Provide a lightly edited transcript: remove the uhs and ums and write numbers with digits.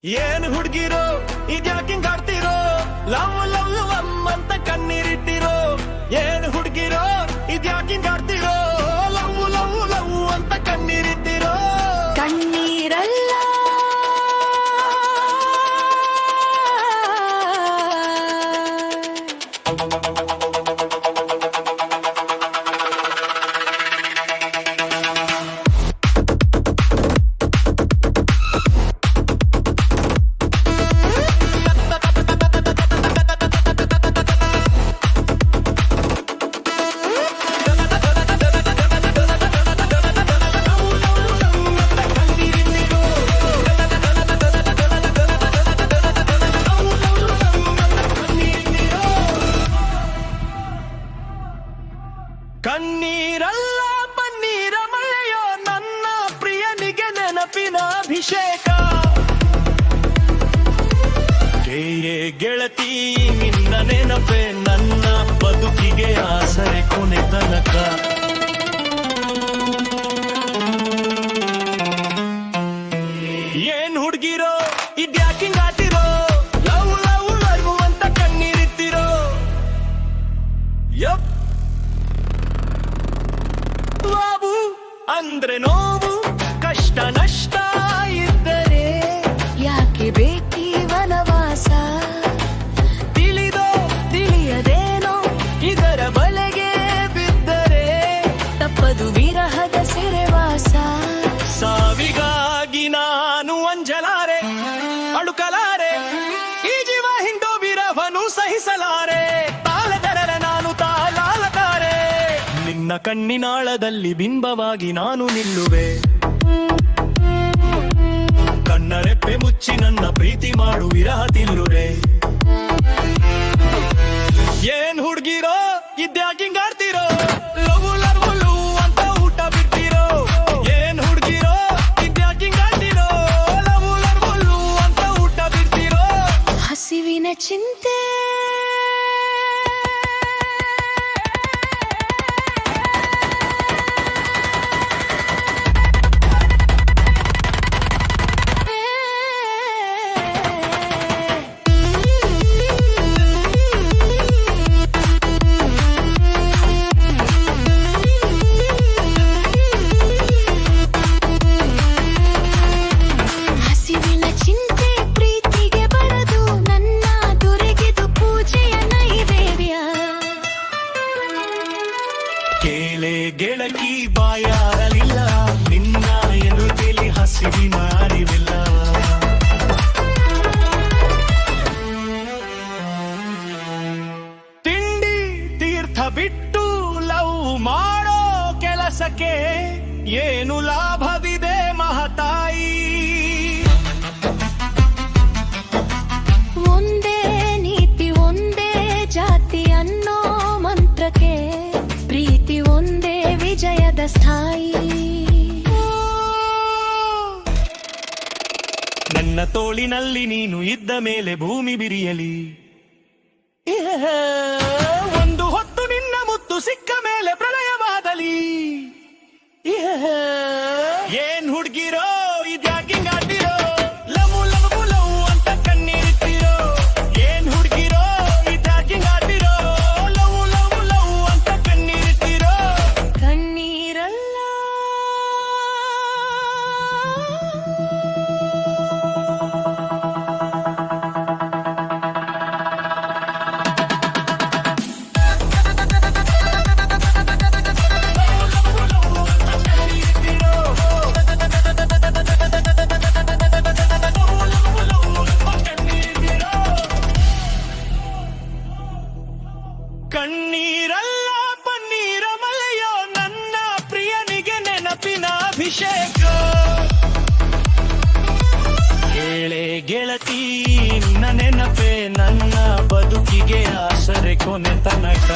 ಏನ್ ಹುಡ್ಗಿರೋ ಇದ್ಯಾಕಿಂಗ್ ಆಡ್ತಿರೋ love love love ಅಂತ ಕಣ್ಣೀರಿಟ್ಟಿರೋ ಏನ್ ಹುಡ್ಗಿರೋ ಇದ್ಯಾಕಿಂಗ್ ಆಡ್ತಿರೋ ಲವ್ ಲವ್ ಲವ್ ಅಂತ ಕಣ್ಣೀರಿಟ್ಟಿರೋ ಕಣ್ಣೀರಲ್ಲ ಕಣ್ಣೀರಲ್ಲ ಪನ್ನೀರ ಮಳೆಯೋ ನನ್ನ ಪ್ರಿಯನಿಗೆ ನೆನಪಿನ ಅಭಿಷೇಕ ಗೆಳತಿ ನಿನ್ನ ನೆನಪೆ ನನ್ನ ಬದುಕಿಗೆ ಆಸರೆ ಕೊನೆ ತನಕ ಏನ್ ಹುಡ್ಗಿರೋ ಇದ್ಯಾಕಿಂಗ್ ಆಟಿರೋ ಲವ್ ಲವ್ ಲವ್ ಅಂತ ಕಣ್ಣೀರಿತ್ತಿರೋ ಯಪ್ ಬಾಬು ಅಂದ್ರೆ ನೋವು ಕಷ್ಟ ನಷ್ಟ ಇದ್ದರೆ ಯಾಕೆ ಬೇಕಿ ವನವಾಸ ತಿಳಿದೋ ತಿಳಿಯದೇನೋ ಇದರ ಬಲೆಗೆ ಬಿದ್ದರೆ ತಪ್ಪದು ವಿರಹದ ಸೆರೆವಾಸ ಸಾವಿಗಾಗಿ ನಾನು ಅಂಜಲಾರೆ ಅಳುಕಲಾರೆ ಈ ಜೀವ ಹಿಂದೋ ವಿರಹನು ಸಹಿಸಲಾರೆ ತಾಳದರ ನಾನು ತಾಳಾಲತಾರೆ ನಿನ್ನ ಕಣ್ಣಿನಾಳದಲ್ಲಿ ಬಿಂಬವಾಗಿ ನಾನು ನಿಲ್ಲುವೆ ಕಣ್ಣರೆಪ್ಪೆ ಮುಚ್ಚಿ ನನ್ನ ಪ್ರೀತಿ ಮಾಡು ವಿರಹ ತಿಲ್ಲುರೆ ಏನ್ ಹುಡ್ಗಿರೋ ಇದ್ಯಾಕಿಂಗ್ ಆಡ್ತಿರೋ ಲವ್ ಲವ್ ಲವ್ ಅಂತ ಊಟ ಬಿಡ್ತಿರೋ ಏನ್ ಹುಡ್ಗಿರೋ ಇದ್ಯಾಕಿಂಗ್ ಆಡ್ತಿರೋ ಲವ್ ಲವ್ ಲವ್ ಅಂತ ಊಟ ಬಿಡ್ತಿರೋ ಹಸಿವಿನ ಚಿಂತೆ ಕೇಳೆ ಗೆಳಕಿ ಬಾಯಾರಲಿಲ್ಲ ನಿನ್ನ ಎದುರಲ್ಲಿ ಹಸಿವಿನ ಅರಿವಿಲ್ಲ ತಿಂಡಿ ತೀರ್ಥ ಬಿಟ್ಟು ಲವ್ ಮಾಡೋ ಕೆಲಸಕ್ಕೆ ಏನು ಲಾಭವಿದೆ ಮಹತಾಯಿ ಒಂದೇ ನೀತಿ ಒಂದೇ ಜಾತಿ ಅನ್ನೋ ಮಂತ್ರಕ್ಕೆ ಪ್ರೀತಿ ಒಂದೇ ವಿಜಯದ ಸ್ಥಾಯಿ ನನ್ನ ತೋಳಿನಲ್ಲಿ ನೀನು ಇದ್ದ ಮೇಲೆ ಭೂಮಿ ಬಿರಿಯಲಿ ಒಂದು ಹೊತ್ತು ನಿನ್ನ ಮುತ್ತು ಸಿಕ್ಕ ಮೇಲೆ ಪ್ರಳಯವಾದಲಿ ಏನ್ ಹುಡ್ಗಿರೋ ಇದ್ಯಾಕಿಂಗ್ ಆಡ್ತಿರೋ ಲವ್ ಲವ್ ಲವ್ ಅಂತ ಕಣ್ಣೀರಿಟ್ಟಿರೋ ಏನ್ ಹುಡ್ಗಿರೋ ಇದ್ಯಾಕಿಂಗ್ ಆಡ್ತಿರೋ ಲವ್ ಲವ್ ಲವ್ ಅಂತ ಕಣ್ಣೀರಿಟ್ಟಿರೋ ಕಣ್ಣೀರಲ್ಲ ಕಣ್ಣೀರಲ್ಲ ಪನ್ನೀರ ಮಳೆಯೋ ನನ್ನ ಪ್ರಿಯನಿಗೆ ನೆನಪಿನ ಅಭಿಷೇಕ ಕೇಳೆ ಗೆಳತಿ ನಿನ್ನ ನೆನಪೆ ನನ್ನ ಬದುಕಿಗೆ ಆಸರೆ ಕೊನೆ ತನಕ